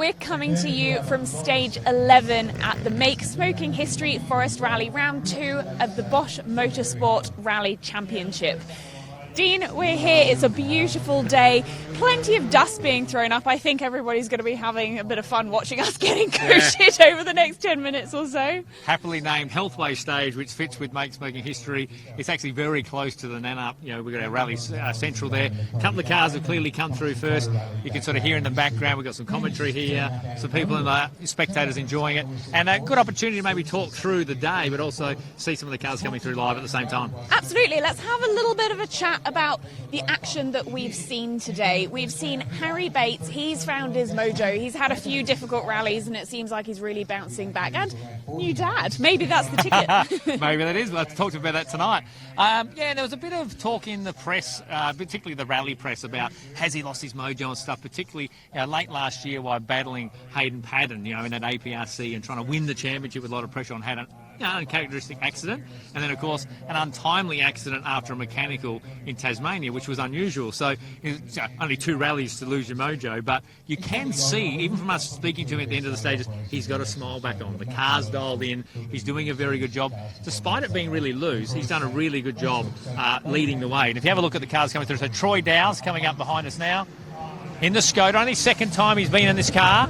we're coming to you from stage 11 at the Make Smoking History Forest Rally, round 2 of the Bosch Motorsport Rally Championship. Dean, we're here. It's a beautiful day. Plenty of dust being thrown up. I think everybody's going to be having a bit of fun watching us getting coated over the next 10 minutes or so. Happily named Healthway stage, which fits with Make Smoking History. It's actually very close to the Nanup. You know, we've got our rally central there. A couple of cars have clearly come through first. You can sort of hear in the background, we've got some commentary here, some people and the spectators enjoying it. And a good opportunity to maybe talk through the day, but also see some of the cars coming through live at the same time. Absolutely. Let's have a little bit of a chat about the action that we've seen today. We've seen Harry Bates. He's found his mojo. He's had a few difficult rallies and it seems like he's really bouncing back. And new dad. Maybe that's the ticket. Maybe that is. We'll have to talk about that tonight. Yeah, there was a bit of talk in the press, particularly the rally press, about has he lost his mojo and stuff, particularly late last year while battling Hayden Paddon, in that APRC and trying to win the championship with a lot of pressure on Haddon. An uncharacteristic accident, and then of course an untimely accident after a mechanical in Tasmania, which was unusual. So it's only 2 rallies to lose your mojo, but you can see, even from us speaking to him at the end of the stages, he's got a smile back on. The car's dialed in. He's doing a very good job. Despite it being really loose, he's done a really good job leading the way. And if you have a look at the cars coming through, so Troy Dow's coming up behind us now in the Skoda. Only second time he's been in this car.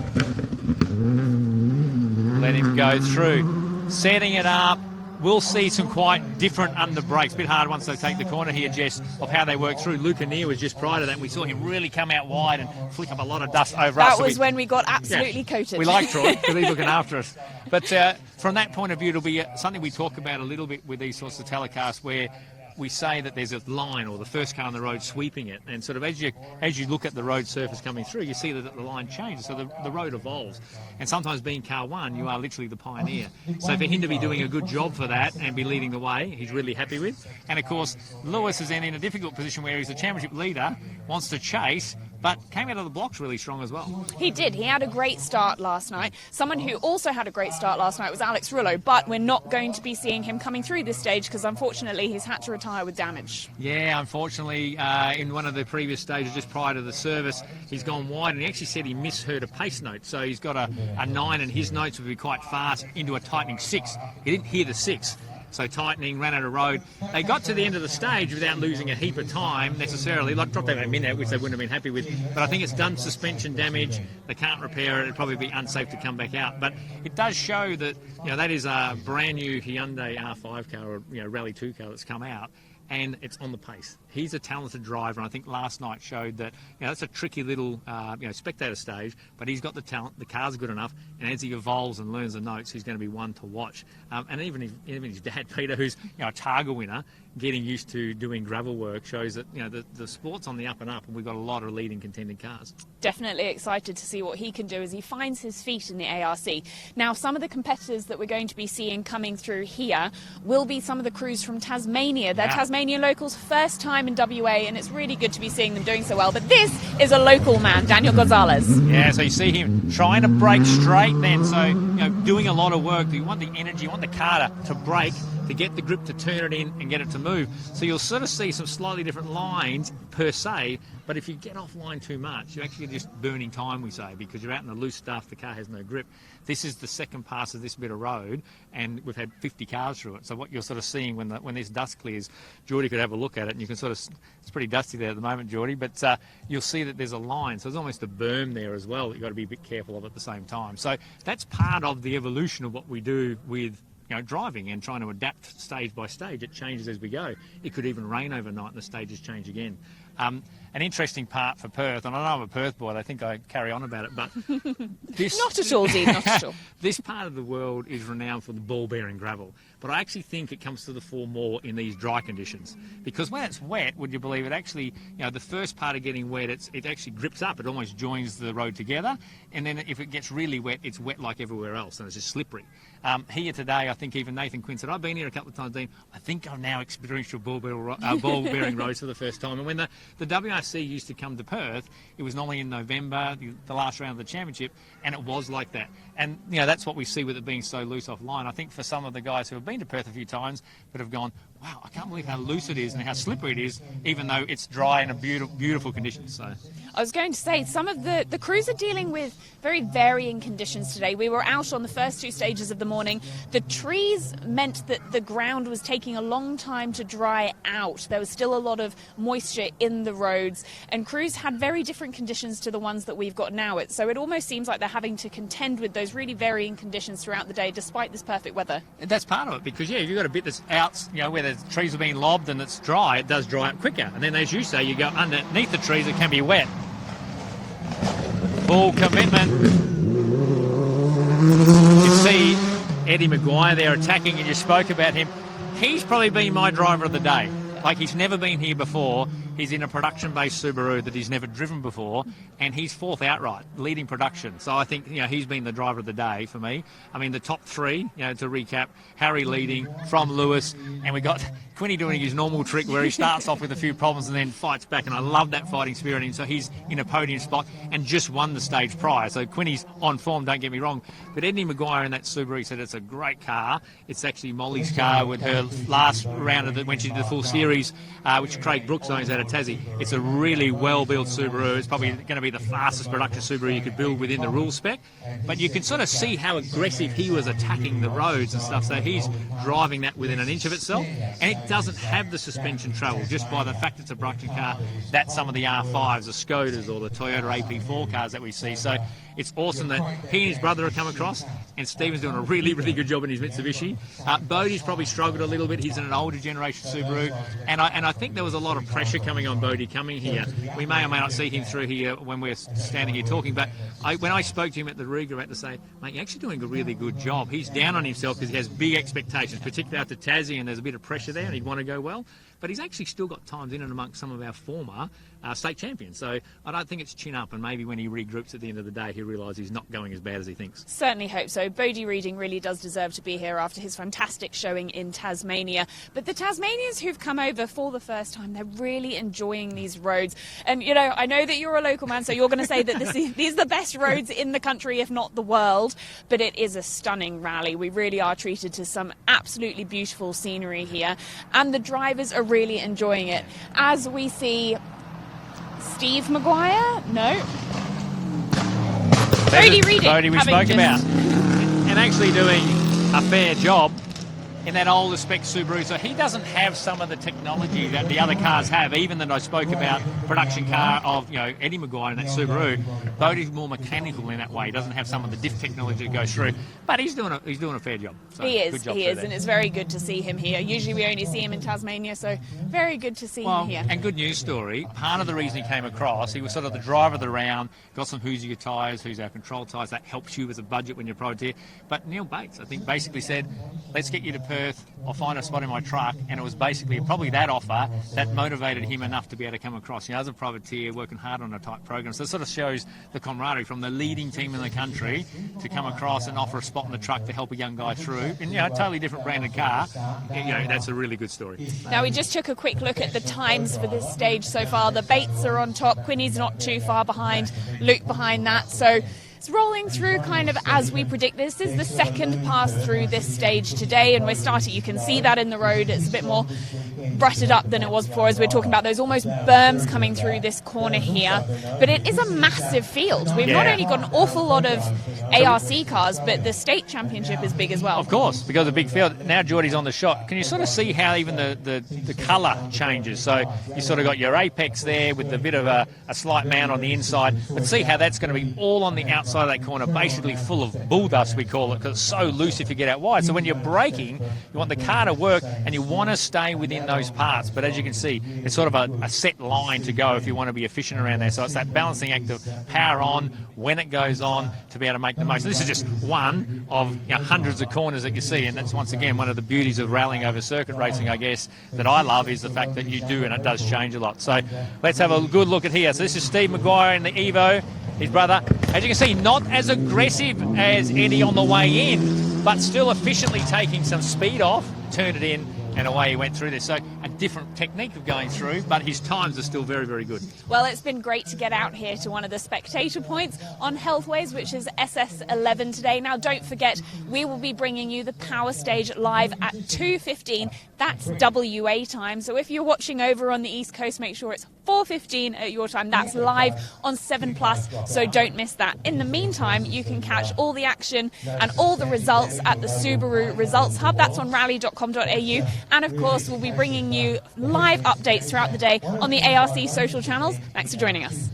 Let him go through. Setting it up. We'll see some quite different under brakes. A bit hard once they take the corner here, Jess, of how they work through. Luca Neer was just prior to that. We saw him really come out wide and flick up a lot of dust over us. That was when we got absolutely coated. We like Troy because he's looking after us. But from that point of view, it'll be something we talk about a little bit with these sorts of telecasts where we say that there's a line or the first car on the road sweeping it, and sort of as you look at the road surface coming through, you see that the line changes, so the road evolves. And sometimes being car one, you are literally the pioneer. So for him to be doing a good job for that and be leading the way, he's really happy with. And of course, Lewis is then in a difficult position where he's the championship leader, wants to chase, but came out of the blocks really strong as well. He did. He had a great start last night. Someone who also had a great start last night was Alex Rullo, but we're not going to be seeing him coming through this stage because unfortunately he's had to retire with damage. Yeah, unfortunately, in one of the previous stages just prior to the service, he's gone wide, and he actually said he misheard a pace note. So he's got a 9 and his notes would be quite fast into a tightening 6. He didn't hear the 6. So tightening, ran out of road. They got to the end of the stage without losing a heap of time necessarily. Like dropped over a minute, which they wouldn't have been happy with. But I think it's done suspension damage. They can't repair it. It'd probably be unsafe to come back out. But it does show that that is a brand new Hyundai R5 car or Rally 2 car that's come out. And it's on the pace. He's a talented driver, and I think last night showed that that's a tricky little spectator stage, but he's got the talent, the car's good enough, and as he evolves and learns the notes, he's going to be one to watch. And even his dad, Peter, who's a Targa winner, getting used to doing gravel work shows that the sport's on the up and up, and we've got a lot of leading contending cars. Definitely excited to see what he can do as he finds his feet in the ARC. Now, some of the competitors that we're going to be seeing coming through here will be some of the crews from Tasmania. They're Tasmanian locals, first time in WA, and it's really good to be seeing them doing so well. But this is a local man, Daniel Gonzalez. Yeah, so you see him trying to brake straight then, so doing a lot of work. You want the energy, you want the car to brake, to get the grip to turn it in and get it to move. So you'll sort of see some slightly different lines per se, but if you get offline too much, you're actually just burning time, we say, because you're out in the loose stuff, the car has no grip. This is the second pass of this bit of road, and we've had 50 cars through it. So what you're sort of seeing when this dust clears, Geordie could have a look at it, and you can sort of, it's pretty dusty there at the moment, Geordie, but you'll see that there's a line. So there's almost a berm there as well that you've got to be a bit careful of at the same time. So that's part of the evolution of what we do with driving and trying to adapt stage by stage. It changes as we go. It could even rain overnight and the stages change again. An interesting part for Perth, and I know I'm a Perth boy, they think I carry on about it, but this... Not at all, Dean, not at all. This part of the world is renowned for the ball-bearing gravel, but I actually think it comes to the fore more in these dry conditions, because when it's wet, would you believe it actually, the first part of getting wet, it actually grips up, it almost joins the road together, and then if it gets really wet, it's wet like everywhere else, and it's just slippery. Here today, I think even Nathan Quinn said, I've been here a couple of times, Dean, I think I've now experienced your ball-bearing roads for the first time, and when the WRC used to come to Perth, it was normally in November, the last round of the championship, and it was like that. And, you know, that's what we see with it being so loose offline. I think for some of the guys who have been to Perth a few times but have gone, wow, I can't believe how loose it is and how slippery it is, even though it's dry and a beautiful conditions. So I was going to say, some of the crews are dealing with very varying conditions today. We were out on the first two stages of the morning. The trees meant that the ground was taking a long time to dry out. There was still a lot of moisture in the roads, and crews had very different conditions to the ones that we've got now. So it almost seems like they're having to contend with those really varying conditions throughout the day, despite this perfect weather. And that's part of it, because, yeah, if you've got a bit that's out, you know, where the trees are being lobbed and it's dry, it does dry up quicker. And then, as you say, you go underneath the trees, it can be wet. Full commitment. You see Eddie Maguire there attacking, and you spoke about him. He's probably been my driver of the day. Like, he's never been here before. He's in a production-based Subaru that he's never driven before, and he's fourth outright, leading production. So I think, you know, he's been the driver of the day for me. I mean, the top three, you know, to recap, Harry leading from Lewis, and we got Quinny doing his normal trick where he starts off with a few problems and then fights back, and I love that fighting spirit in him. So he's in a podium spot and just won the stage prior. So Quinny's on form, don't get me wrong. But Eddie Maguire in that Subaru, he said it's a great car. It's actually Molly's car with her last round of when she did the full series, which Craig Brooks owns out of Tassie. It's a really well-built Subaru. It's probably going to be the fastest production Subaru you could build within the rule spec. But you can sort of see how aggressive he was attacking the roads and stuff. So he's driving that within an inch of itself. And it doesn't have the suspension travel just by the fact it's a production car. That's some of the R5s, the Skodas or the Toyota AP4 cars that we see. So it's awesome that he and his brother have come across, and Stephen's doing a really, really good job in his Mitsubishi. Bodie's probably struggled a little bit. He's in an older generation Subaru, and I think there was a lot of pressure coming on Bodie coming here. We may or may not see him through here when we're standing here talking, but when I spoke to him at the Riga, I had to say, mate, you're actually doing a really good job. He's down on himself because he has big expectations, particularly after Tassie, and there's a bit of pressure there, and he'd want to go well. But he's actually still got times in and amongst some of our former state champions. So I don't think it's chin up, and maybe when he regroups at the end of the day, he'll realise he's not going as bad as he thinks. Certainly hope so. Bodie Reading really does deserve to be here after his fantastic showing in Tasmania. But the Tasmanians who've come over for the first time, they're really enjoying these roads. And, you know, I know that you're a local man, so you're going to say that these are the best roads in the country, if not the world. But it is a stunning rally. We really are treated to some absolutely beautiful scenery here. And the drivers are really enjoying it. As we see Steve Maguire? No. Bodie Reading. Bodie we spoke about. And actually doing a fair job in that older spec Subaru. So he doesn't have some of the technology that the other cars have, even that I spoke about, production car of, you know, Eddie Maguire in that Subaru. Bodie's more mechanical in that way. He doesn't have some of the diff technology that goes through. But he's doing a fair job. So he is, and it's very good to see him here. Usually we only see him in Tasmania, so very good to see him here. And good news story, part of the reason he came across, he was sort of the driver of the round, got some Hoosier tyres, who's our control tyres, that helps you with a budget when you're privateer. But Neil Bates, I think, basically said, let's get you to Perth, I'll find a spot in my truck, and it was basically probably that offer that motivated him enough to be able to come across. You know, as a privateer, working hard on a tight program. So it sort of shows the camaraderie from the leading team in the country to come across and offer a spot in the truck to help a young guy through. And, you know, a totally different branded car. You know, that's a really good story. Now, we just took a quick look at the times for this stage so far. The Bates are on top. Quinny's not too far behind. Luke behind that. So it's rolling through kind of as we predict. This is the second pass through this stage today, and we're starting, you can see that in the road. It's a bit more rutted up than it was before, as we're talking about those almost berms coming through this corner here. But it is a massive field. We've not only got an awful lot of ARC cars, but the state championship is big as well. Of course, because of the big field. Now Geordie's on the shot. Can you sort of see how even the colour changes? So you sort of got your apex there with a bit of a slight mount on the inside, but see how that's going to be all on the outside of that corner, basically full of bull dust, we call it, because it's so loose if you get out wide. So when you're braking, you want the car to work and you want to stay within those parts. But as you can see, it's sort of a set line to go if you want to be efficient around there. So it's that balancing act of power on, when it goes on, to be able to make the most. And this is just one of, you know, hundreds of corners that you see, and that's once again one of the beauties of rallying over circuit racing, I guess, that I love, is the fact that you do, and it does change a lot. So let's have a good look at here. So this is Steve Maguire in the Evo, his brother. As you can see, not as aggressive as Eddie on the way in, but still efficiently taking some speed off, turned it in, and away he went through this. So a different technique of going through, but his times are still very, very good. Well, it's been great to get out here to one of the spectator points on Healthways, which is SS11 today. Now, don't forget, we will be bringing you the power stage live at 2:15. That's WA time. So if you're watching over on the East Coast, make sure it's 4:15 at your time. That's live on 7+, so don't miss that. In the meantime, you can catch all the action and all the results at the Subaru Results Hub. That's on rally.com.au. And of course, we'll be bringing you live updates throughout the day on the ARC social channels. Thanks for joining us.